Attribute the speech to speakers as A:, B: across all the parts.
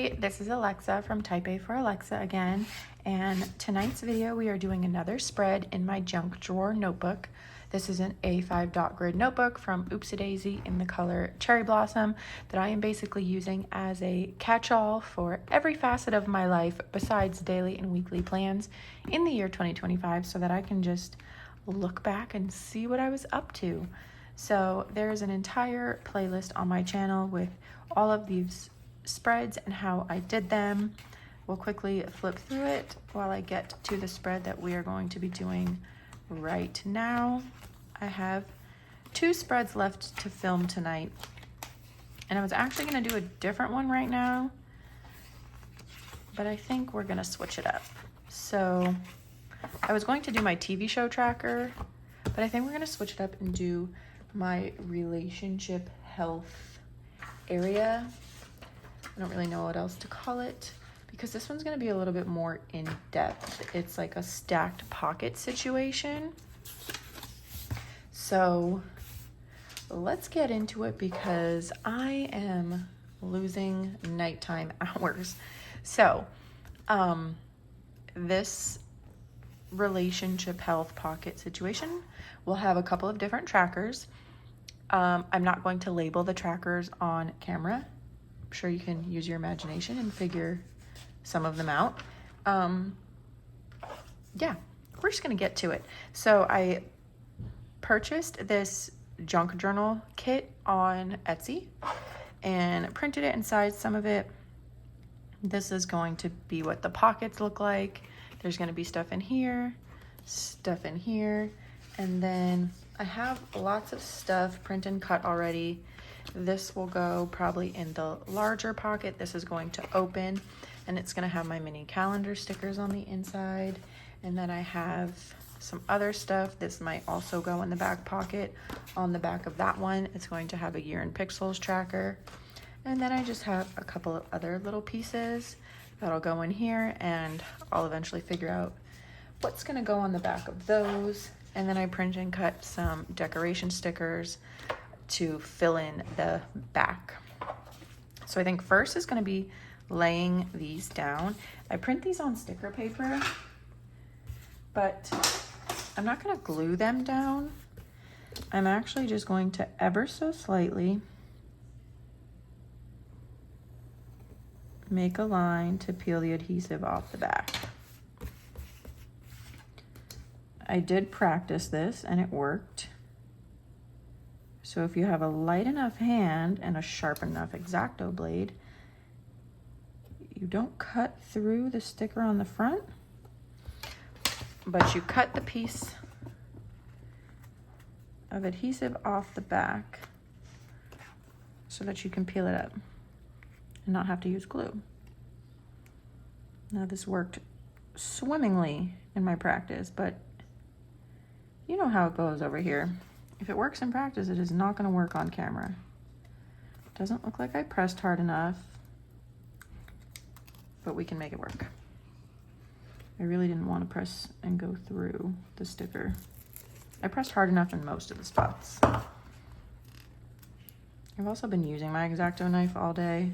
A: Hey, this is Alexa from Type A for Alexa again, and tonight's video we are doing another spread in my junk drawer notebook. This is an A5 dot grid notebook from Oopsie Daisy in the color Cherry Blossom that I am basically using as a catch-all for every facet of my life besides daily and weekly plans in the year 2025 so that I can just look back and see what I was up to. So there's an entire playlist on my channel with all of these spreads and how I did them. We'll quickly flip through it while I get to the spread that we are going to be doing right now. I have 2 spreads left to film tonight, and I was actually going to do a different one right now, but I think we're going to switch it up. So I was going to do my TV show tracker, but I think we're going to switch it up and do my relationship health area. I don't really know what else to call it because this one's going to be a little bit more in depth. It's like a stacked pocket situation. So let's get into it because I am losing nighttime hours. So this relationship health pocket situation will have a couple of different trackers. I'm not going to label the trackers on camera. I'm sure you can use your imagination and figure some of them out. Yeah, we're just gonna get to it. So I purchased this junk journal kit on Etsy and printed it and sized some of it. This is going to be what the pockets look like. There's gonna be stuff in here, and then I have lots of stuff print and cut already. This will go probably in the larger pocket. This is going to open and it's gonna have my mini calendar stickers on the inside. And then I have some other stuff. This might also go in the back pocket. On the back of that one, it's going to have a year in pixels tracker. And then I just have a couple of other little pieces that'll go in here, and I'll eventually figure out what's gonna go on the back of those. And then I print and cut some decoration stickers to fill in the back. So I think first is going to be laying these down. I print these on sticker paper, but I'm not going to glue them down. I'm actually just going to ever so slightly make a line to peel the adhesive off the back. I did practice this and it worked. So if you have a light enough hand and a sharp enough X-Acto blade, you don't cut through the sticker on the front, but you cut the piece of adhesive off the back so that you can peel it up and not have to use glue. Now this worked swimmingly in my practice, but you know how it goes over here. If it works in practice, it is not going to work on camera. Doesn't look like I pressed hard enough, but we can make it work. I really didn't want to press and go through the sticker. I pressed hard enough in most of the spots. I've also been using my X-Acto knife all day,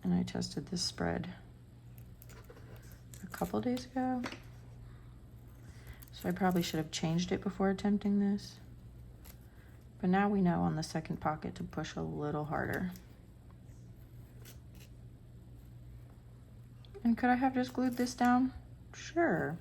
A: and I tested this spread a couple days ago. So I probably should have changed it before attempting this. But now we know on the second pocket to push a little harder. And could I have just glued this down? Sure.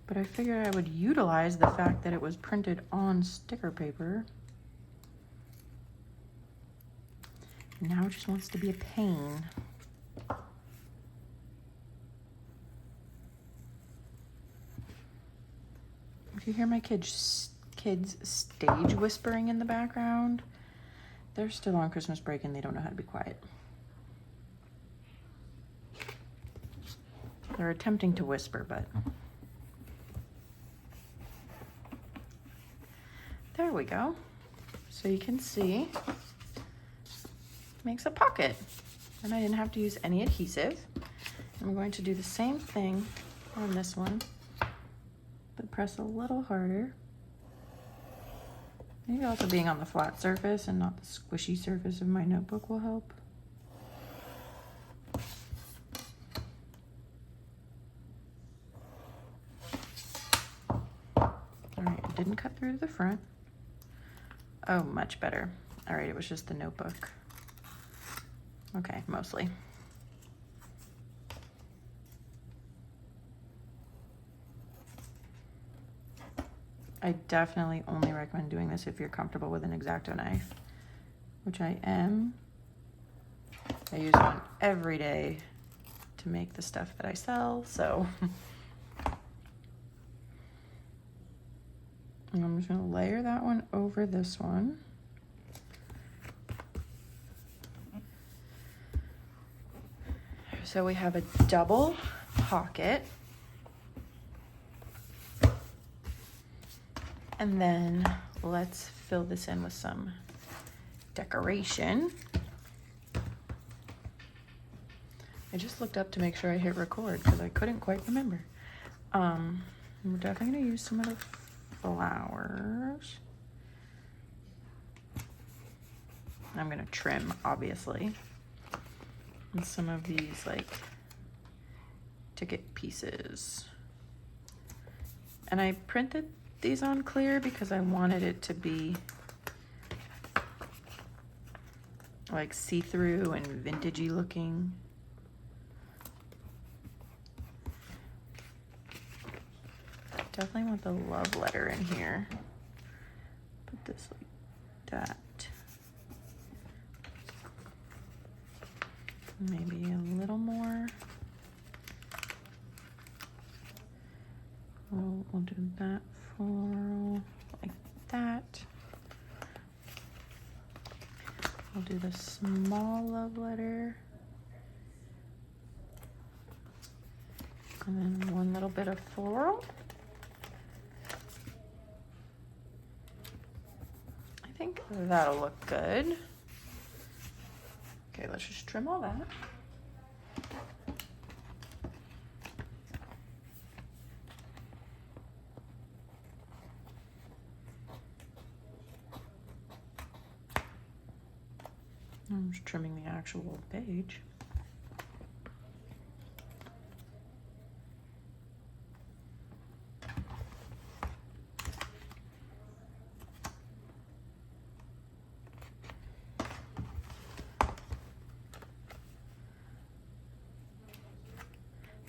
A: But I figured I would utilize the fact that it was printed on sticker paper. Now it just wants to be a pain. If you hear my kids stage whispering in the background, they're still on Christmas break and they don't know how to be quiet. They're attempting to whisper, but there we go. So you can see, makes a pocket, and I didn't have to use any adhesive. I'm going to do the same thing on this one, but press a little harder. Maybe also being on the flat surface and not the squishy surface of my notebook will help. cut through to the front. Oh, much better. All right, it was just the notebook. Okay, mostly. I definitely only recommend doing this if you're comfortable with an X-Acto knife, which I am. I use one every day to make the stuff that I sell, so. And I'm just gonna layer that one over this one. So we have a double pocket. And then let's fill this in with some decoration. I just looked up to make sure I hit record because I couldn't quite remember. We're definitely gonna use some of the flowers. I'm gonna trim, obviously. And some of these like ticket pieces. And I printed these on clear because I wanted it to be like see-through and vintagey looking. Definitely want the love letter in here. Put this like that. Maybe a little more. We'll do that floral like that. We'll do the small love letter. And then one little bit of floral. I think that'll look good. Okay, let's just trim all that. I'm just trimming the actual page.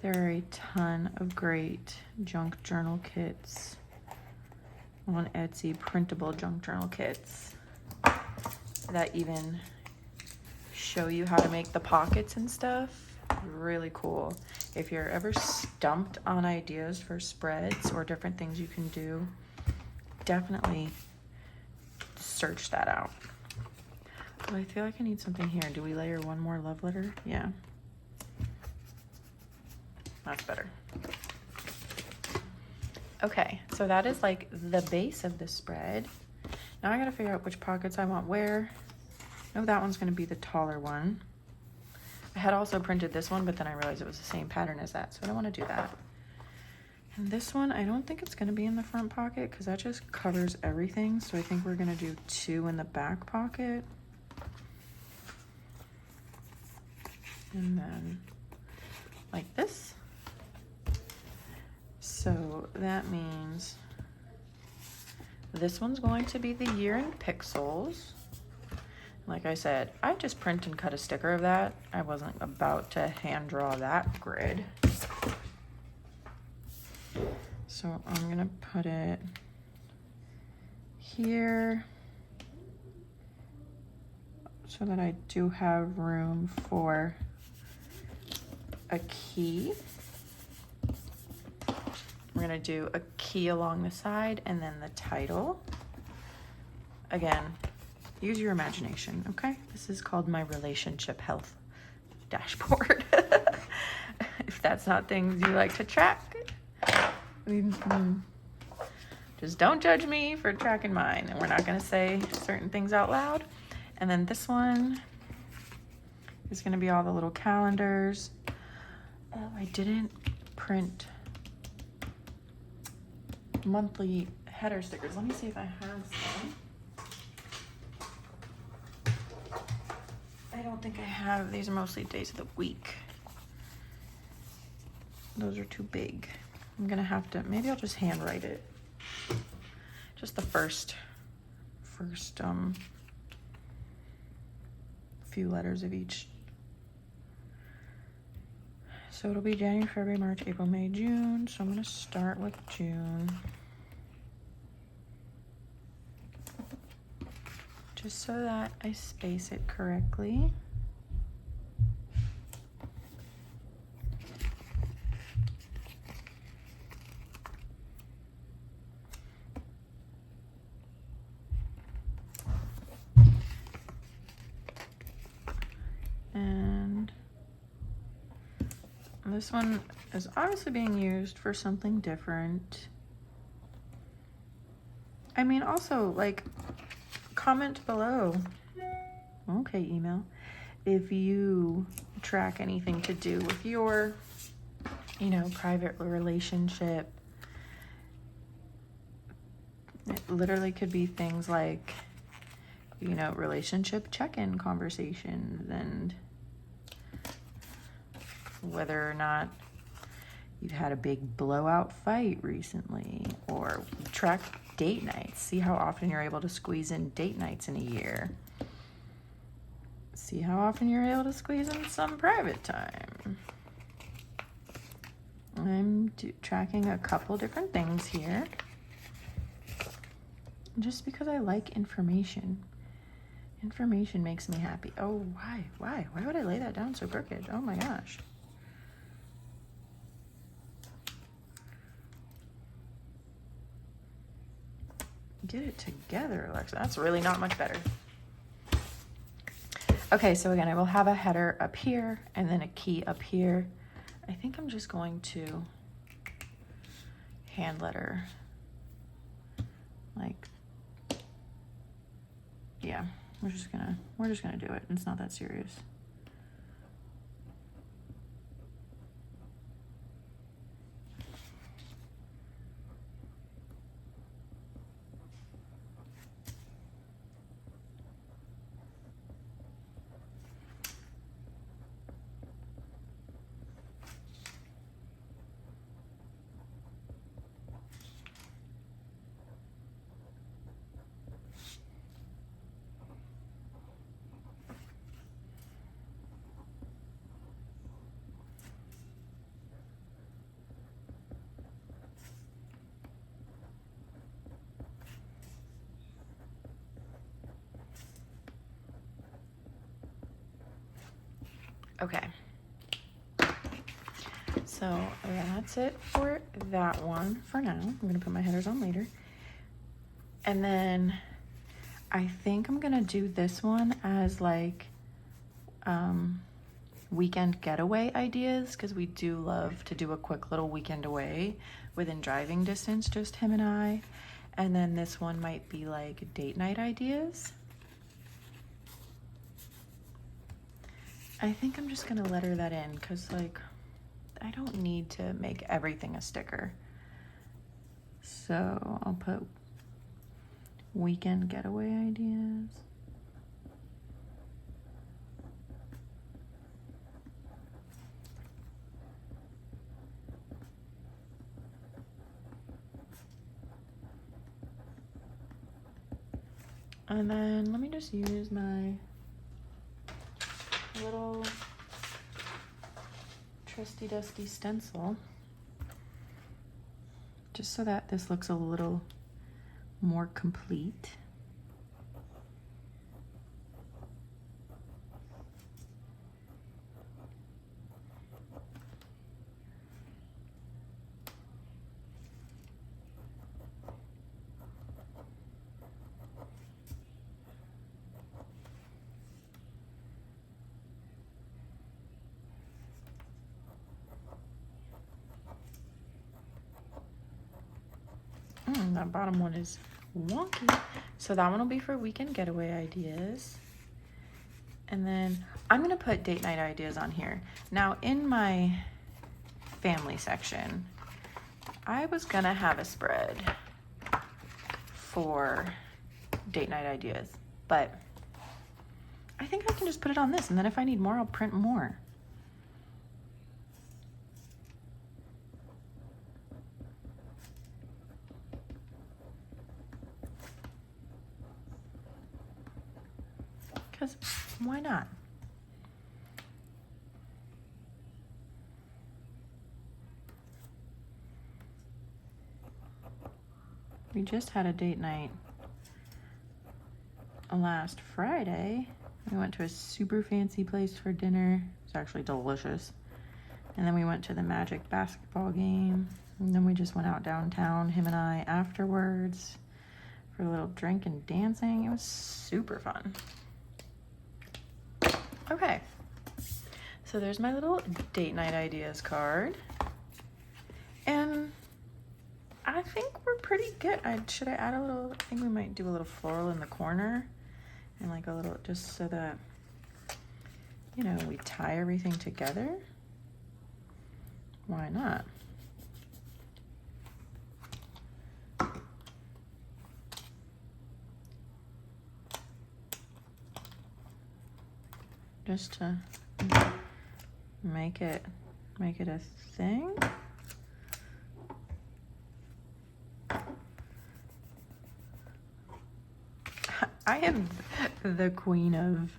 A: There are a ton of great junk journal kits on Etsy, printable junk journal kits that even show you how to make the pockets and stuff. Really cool. If you're ever stumped on ideas for spreads or different things you can do, definitely search that out. Oh, I feel like I need something here. Do we layer one more love letter? Yeah. That's better. Okay, so that is like the base of the spread. Now I gotta figure out which pockets I want where. No, that one's gonna be the taller one. I had also printed this one, but then I realized it was the same pattern as that, so I don't wanna do that. And this one, I don't think it's gonna be in the front pocket because that just covers everything. So I think we're gonna do two in the back pocket. And then like this. So that means this one's going to be the year in pixels. Like I said, I just print and cut a sticker of that. I wasn't about to hand draw that grid. So I'm gonna put it here so that I do have room for a key. We're gonna do a key along the side and then the title. Again, use your imagination, okay? This is called my relationship health dashboard. If that's not things you like to track, just don't judge me for tracking mine. And we're not gonna say certain things out loud. And then this one is gonna be all the little calendars. Oh, I didn't print monthly header stickers. Let me see if I have some. I don't think I have. These are mostly days of the week. Those are too big. I'm gonna have to, maybe I'll just handwrite it. just the first few letters of each. So it'll be January, February, March, April, May, June. So I'm gonna start with June. Just so that I space it correctly. And this one is obviously being used for something different. I mean, also, like, comment below. Okay, email. If you track anything to do with your, you know, private relationship. It literally could be things like, you know, relationship check-in conversations and whether or not you've had a big blowout fight recently, or track date nights. See how often you're able to squeeze in date nights in a year. See how often you're able to squeeze in some private time. I'm tracking a couple different things here just because I like information. Information makes me happy. Oh, why would I lay that down so crooked? Oh my gosh. Get it together, Alexa. That's really not much better. Okay, so again, I will have a header up here and then a key up here. I think I'm just going to hand letter, like, yeah, we're just gonna do it. It's not that serious. Okay, so that's it for that one for now. I'm gonna put my headers on later. And then I think I'm gonna do this one as like weekend getaway ideas, because we do love to do a quick little weekend away within driving distance, just him and I. And then this one might be like date night ideas. I think I'm just gonna letter that in because, like, I don't need to make everything a sticker. So I'll put weekend getaway ideas. And then let me just use my little trusty dusty stencil just so that this looks a little more complete. That bottom one is wonky. So that one will be for weekend getaway ideas. And then I'm gonna put date night ideas on here. Now in my family section, I was gonna have a spread for date night ideas, but I think I can just put it on this, and then if I need more, I'll print more. not? We just had a date night last Friday. We went to a super fancy place for dinner. It's actually delicious. And then we went to the Magic basketball game. And then we just went out downtown, him and I, afterwards for a little drink and dancing. It was super fun. Okay. So there's my little date night ideas card. And I think we're pretty good. Should I add a little, I think we might do a little floral in the corner. And like a little, just so that, you know, we tie everything together. Why not? Just to make it a thing. I am the queen of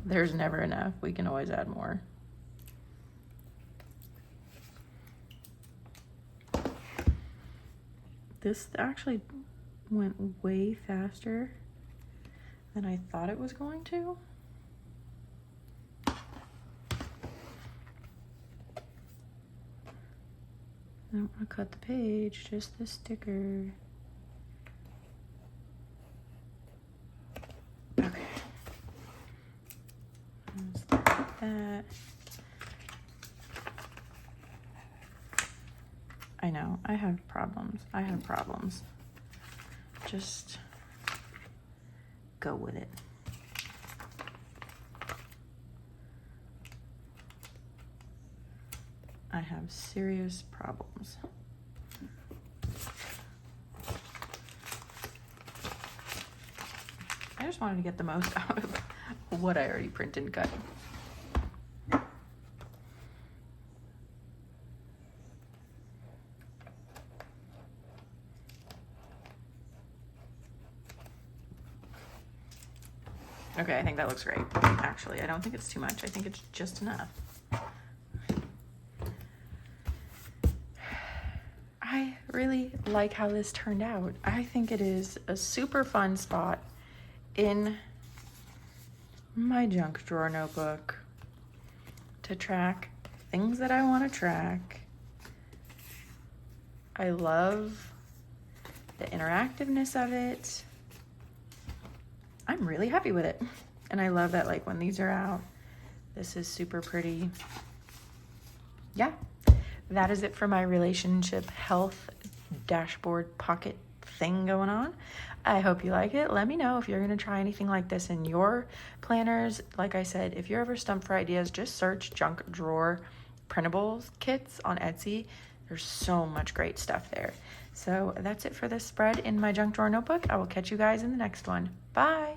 A: there's never enough. We can always add more. This actually went way faster than I thought it was going to. I don't want to cut the page, just the sticker. Okay. Let's start with that. I know, I have problems. Just go with it. I have serious problems. I just wanted to get the most out of what I already printed and cut. Okay, I think that looks great. Actually, I don't think it's too much. I think it's just enough. I really like how this turned out. I think it is a super fun spot in my junk drawer notebook to track things that I want to track. I love the interactiveness of it. I'm really happy with it. And I love that, like, when these are out, this is super pretty. Yeah, that is it for my relationship health dashboard pocket thing going on. I hope you like it. Let me know if you're going to try anything like this in your planners. Like I said, if you're ever stumped for ideas, just search junk drawer printables kits on Etsy. There's so much great stuff there. So that's it for this spread in my junk drawer notebook. I will catch you guys in the next one. Bye.